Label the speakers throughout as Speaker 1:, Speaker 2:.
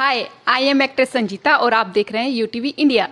Speaker 1: Hi, I am actress Sanjita और आप देख रहे हैं यूटीवी इंडिया।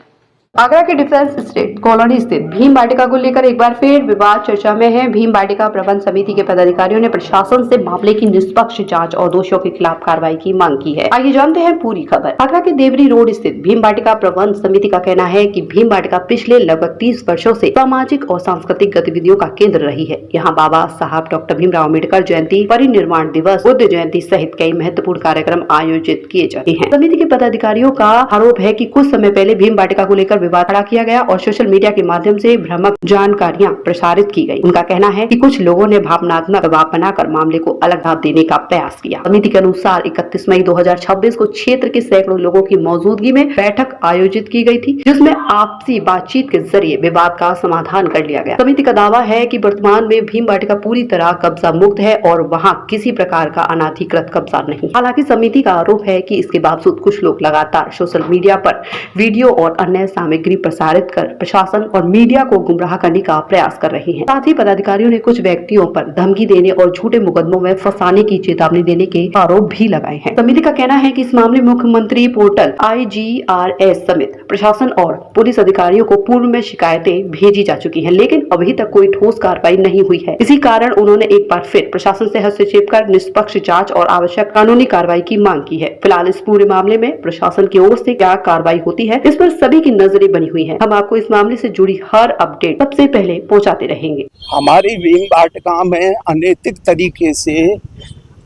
Speaker 2: आगरा के डिफेंस स्टेट कॉलोनी स्थित भीम वाटिका को लेकर एक बार फिर विवाद चर्चा में है। भीम वाटिका प्रबंध समिति के पदाधिकारियों ने प्रशासन से मामले की निष्पक्ष जांच और दोषियों के खिलाफ कार्रवाई की मांग की है। आइए जानते हैं पूरी खबर। आगरा के देवरी रोड स्थित भीम वाटिका प्रबंध समिति का कहना है कि भीम वाटिका पिछले लगभग 30 वर्षों से सामाजिक और सांस्कृतिक गतिविधियों का केंद्र रही है। यहाँ बाबा साहब डॉक्टर भीमराव अम्बेडकर जयंती, परिनिर्वाण दिवस, बुद्ध जयंती सहित कई महत्वपूर्ण कार्यक्रम आयोजित किए जाते हैं। समिति के पदाधिकारियों का आरोप है कि कुछ समय पहले भीम वाटिका को लेकर विवाद खड़ा किया गया और सोशल मीडिया के माध्यम से भ्रामक जानकारियां प्रसारित की गई। उनका कहना है कि कुछ लोगों ने भावनात्मक दबाव बनाकर मामले को अलग भाव देने का प्रयास किया। समिति के अनुसार 31 मई 2026 को क्षेत्र के सैकड़ों लोगों की मौजूदगी में बैठक आयोजित की गई थी, जिसमें आपसी बातचीत के जरिए विवाद का समाधान कर लिया गया। समिति का दावा है कि वर्तमान में भीम वाटिका पूरी तरह कब्जा मुक्त है और वहाँ किसी प्रकार का अनाधिकृत कब्जा नहीं। हालांकि समिति का आरोप है कि इसके बावजूद कुछ लोग लगातार सोशल मीडिया पर वीडियो और अन्य सामग्री प्रसारित कर प्रशासन और मीडिया को गुमराह करने का प्रयास कर रहे हैं। साथ ही पदाधिकारियों ने कुछ व्यक्तियों पर धमकी देने और झूठे मुकदमों में फंसाने की चेतावनी देने के आरोप भी लगाए हैं। समिति का कहना है कि इस मामले में मुख्यमंत्री पोर्टल IGRS समेत प्रशासन और पुलिस अधिकारियों को पूर्व में शिकायतें भेजी जा चुकी हैं, लेकिन अभी तक कोई ठोस कार्रवाई नहीं हुई है। इसी कारण उन्होंने एक बार फिर प्रशासन से हस्तक्षेप कर निष्पक्ष जांच और आवश्यक कानूनी कार्रवाई की मांग की है। फिलहाल इस पूरे मामले में प्रशासन की ओर से क्या कार्रवाई होती है, इस पर सभी की नजरें बनी हुई है। हम आपको इस मामले से जुड़ी हर अपडेट सबसे पहले पहुंचाते रहेंगे।
Speaker 3: हमारी भीम वाटिका में अनैतिक तरीके से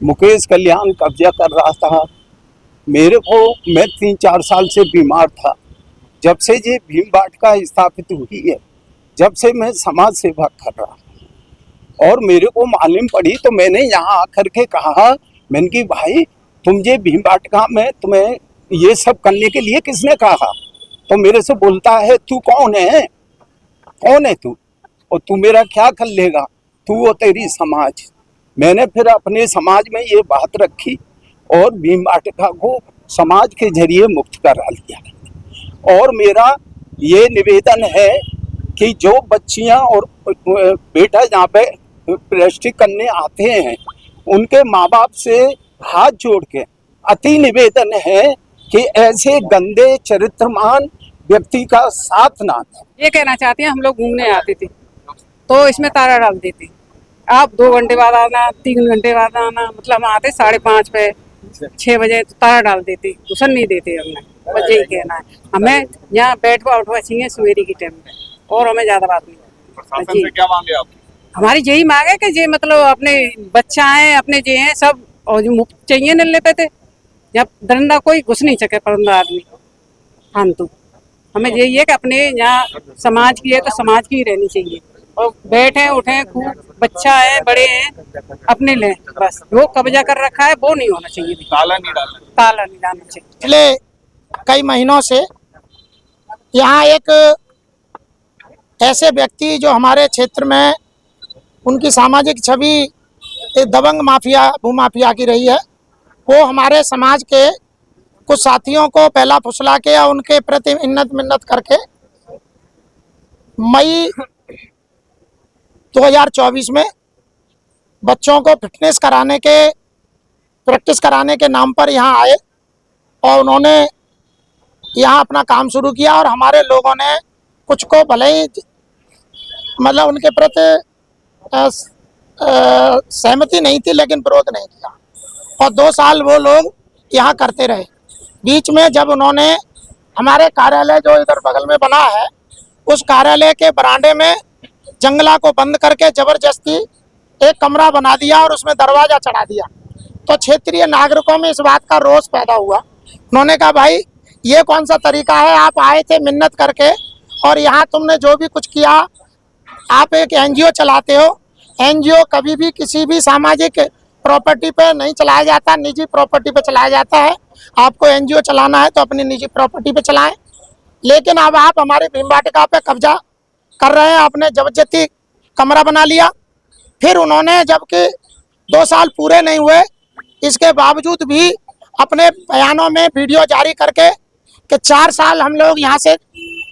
Speaker 3: मुकेश कल्याण कब्जा कर रहा था। मैं 3-4 साल से बीमार था। जब से ये भीम वाटिका स्थापित हुई है, जब से मैं समाज सेवा कर रहा हूँ और मेरे को मालूम पड़ी तो मैंने यहाँ आकर के कहा, मैंने कि भाई तुम ये भीम वाटिका में तुम्हें ये सब करने के लिए किसने कहा? तो मेरे से बोलता है तू कौन है तू, और तू मेरा क्या कर लेगा, तू और तेरी समाज। मैंने फिर अपने समाज में ये बात रखी और भीम वाटिका को समाज के जरिए मुक्त करा लिया। और मेरा ये निवेदन है कि जो बच्चियां और बेटा यहाँ पे प्रैक्टिस करने आते हैं, उनके माँ बाप से हाथ जोड़ के अति निवेदन है कि ऐसे गंदे चरित्रमान व्यक्ति का साथ ना दें।
Speaker 4: ये कहना चाहते हैं, हम लोग घूमने आते थे तो इसमें ताला डाल देते। आप 2 घंटे बाद आना, 3 घंटे बाद आना, मतलब हम आते 5:30 पे 6 बजे तो ताला डाल देते, घुसन नहीं देते। हमने बस यही कहना है, हमें यहाँ बैठवा उठवा चाहिए सवेरे की टाइम में, और हमें ज्यादा बात नहीं।
Speaker 5: प्रशासन से क्या मांगे आप?
Speaker 4: हमारी यही मांग है कि जे मतलब अपने बच्चा है, अपने जे हैं सब, और जो मुफ्त चाहिए न लेते थे, जब दरंदा कोई घुस नहीं सके परंदा आदमी। हम तो हमें यही है कि अपने यहाँ समाज की है तो समाज की ही रहनी चाहिए, और बैठे उठे खूब, बच्चा है बड़े हैं अपने लें, बस वो कब्जा कर रखा है वो नहीं होना चाहिए।
Speaker 5: ताला नहीं डालना
Speaker 4: चाहिए।
Speaker 6: पिछले कई महीनों से यहाँ एक ऐसे व्यक्ति जो हमारे क्षेत्र में उनकी सामाजिक छवि एक दबंग माफिया, भूमाफिया की रही है, वो हमारे समाज के कुछ साथियों को पहला फुसला के या उनके प्रति इन्नत मिन्नत करके मई 2024 में बच्चों को फिटनेस कराने के, प्रैक्टिस कराने के नाम पर यहाँ आए और उन्होंने यहाँ अपना काम शुरू किया। और हमारे लोगों ने कुछ को भले ही मतलब उनके प्रति सहमति नहीं थी, लेकिन विरोध नहीं किया, और 2 साल वो लोग यहाँ करते रहे। बीच में जब उन्होंने हमारे कार्यालय जो इधर बगल में बना है, उस कार्यालय के बरामदे में जंगला को बंद करके जबरदस्ती एक कमरा बना दिया और उसमें दरवाजा चढ़ा दिया, तो क्षेत्रीय नागरिकों में इस बात का रोष पैदा हुआ। उन्होंने कहा भाई ये कौन सा तरीका है, आप आए थे मिन्नत करके और यहाँ तुमने जो भी कुछ किया, आप एक NGO चलाते हो, NGO कभी भी किसी भी सामाजिक प्रॉपर्टी पे नहीं चलाया जाता, निजी प्रॉपर्टी पे चलाया जाता है। आपको NGO चलाना है तो अपनी निजी प्रॉपर्टी पे चलाएं, लेकिन अब आप हमारे भीम वाटिका पे कब्जा कर रहे हैं। आपने जबरदस्ती कमरा बना लिया। फिर उन्होंने, जबकि 2 साल पूरे नहीं हुए, इसके बावजूद भी अपने बयानों में वीडियो जारी करके कि 4 साल हम लोग यहाँ से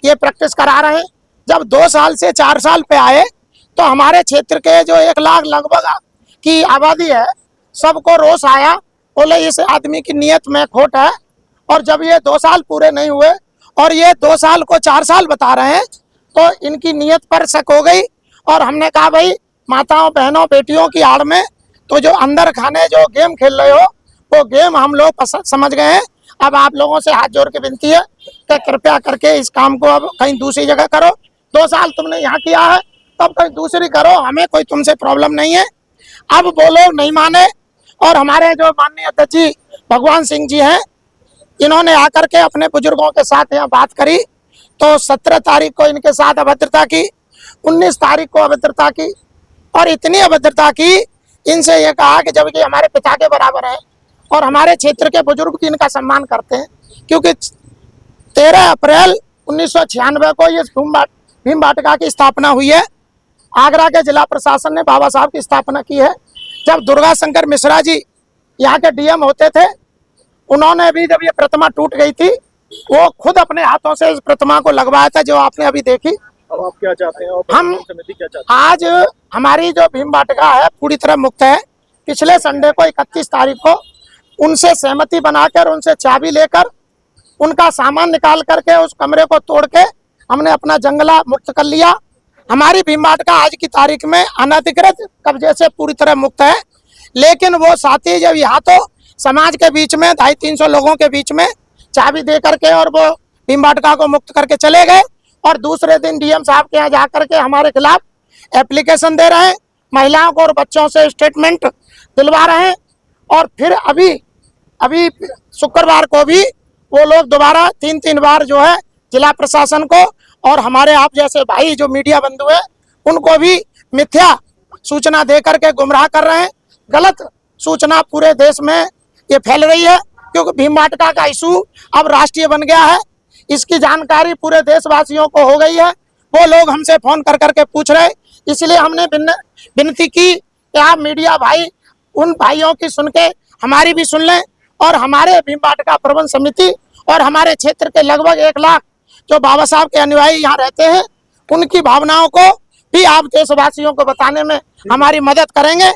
Speaker 6: ये प्रैक्टिस करा रहे हैं। जब 2 साल से 4 साल पे आए तो हमारे क्षेत्र के जो 1 लाख लगभग की आबादी है, सबको रोष आया। बोले इस आदमी की नीयत में खोट है और जब ये 2 साल पूरे नहीं हुए और ये 2 साल को 4 साल बता रहे हैं, तो इनकी नीयत पर शक हो गई। और हमने कहा भाई माताओं बहनों बेटियों की आड़ में तो जो अंदर खाने जो गेम खेल रहे हो वो गेम हम लोग समझ गए हैं। अब आप लोगों से हाथ जोड़ के विनती है कि कृपया करके इस काम को अब कहीं दूसरी जगह करो। 2 साल तुमने यहाँ किया है, तब कहीं दूसरी करो, हमें कोई तुमसे प्रॉब्लम नहीं है। अब वो लोग नहीं माने और हमारे जो माननीय अध्यक्ष जी भगवान सिंह जी हैं, इन्होंने आकर के अपने बुजुर्गों के साथ यहाँ बात करी, तो 17 तारीख को इनके साथ अभद्रता की, 19 तारीख को अभद्रता की, और इतनी अभद्रता की, इनसे ये कहा कि जबकि हमारे पिता के बराबर है और हमारे क्षेत्र के बुजुर्ग भी इनका सम्मान करते हैं, क्योंकि 13 अप्रैल 1996 को ये भीम वाटिका की स्थापना हुई है। आगरा के जिला प्रशासन ने बाबा साहब की स्थापना की है। जब दुर्गा शंकर मिश्रा जी यहाँ के डीएम होते थे, उन्होंने भी जब ये प्रतिमा टूट गई थी, वो खुद अपने हाथों से इस प्रतिमा को लगवाया था, जो आपने अभी देखी।
Speaker 5: अब आप क्या चाहते हैं?
Speaker 6: हम
Speaker 5: समिति क्या चाहते हैं?
Speaker 6: आज हमारी जो भीम वाटिका है पूरी तरह मुक्त है। पिछले संडे को 31 तारीख को उनसे सहमति बनाकर, उनसे चाबी लेकर, उनका सामान निकाल करके उस कमरे को तोड़ के हमने अपना जंगला मुक्त कर लिया। हमारी भीम वाटिका आज की तारीख में अनधिकृत कब्जे से पूरी तरह मुक्त है। लेकिन वो साथी जब यहाँ तो समाज के बीच में 250-300 लोगों के बीच में चाबी दे करके और वो भीम वाटिका को मुक्त करके चले गए, और दूसरे दिन डीएम साहब के यहाँ जा करके हमारे खिलाफ एप्लीकेशन दे रहे हैं, महिलाओं को और बच्चों से स्टेटमेंट दिलवा रहे हैं। और फिर अभी शुक्रवार को भी वो लोग दोबारा 3 बार जो है जिला प्रशासन को और हमारे आप जैसे भाई जो मीडिया बंधु है उनको भी मिथ्या सूचना दे करके गुमराह कर रहे हैं। गलत सूचना पूरे देश में ये फैल रही है, क्योंकि भीम वाटिका का इशू अब राष्ट्रीय बन गया है। इसकी जानकारी पूरे देशवासियों को हो गई है। वो लोग हमसे फोन कर करके पूछ रहे, इसलिए हमने विनती की कि आप मीडिया भाई उन भाइयों की सुन के हमारी भी सुन लें, और हमारे भीम वाटिका प्रबंध समिति और हमारे क्षेत्र के लगभग 1 लाख जो बाबा साहब के अनुयायी यहाँ रहते हैं, उनकी भावनाओं को भी आप देशवासियों को बताने में हमारी मदद करेंगे।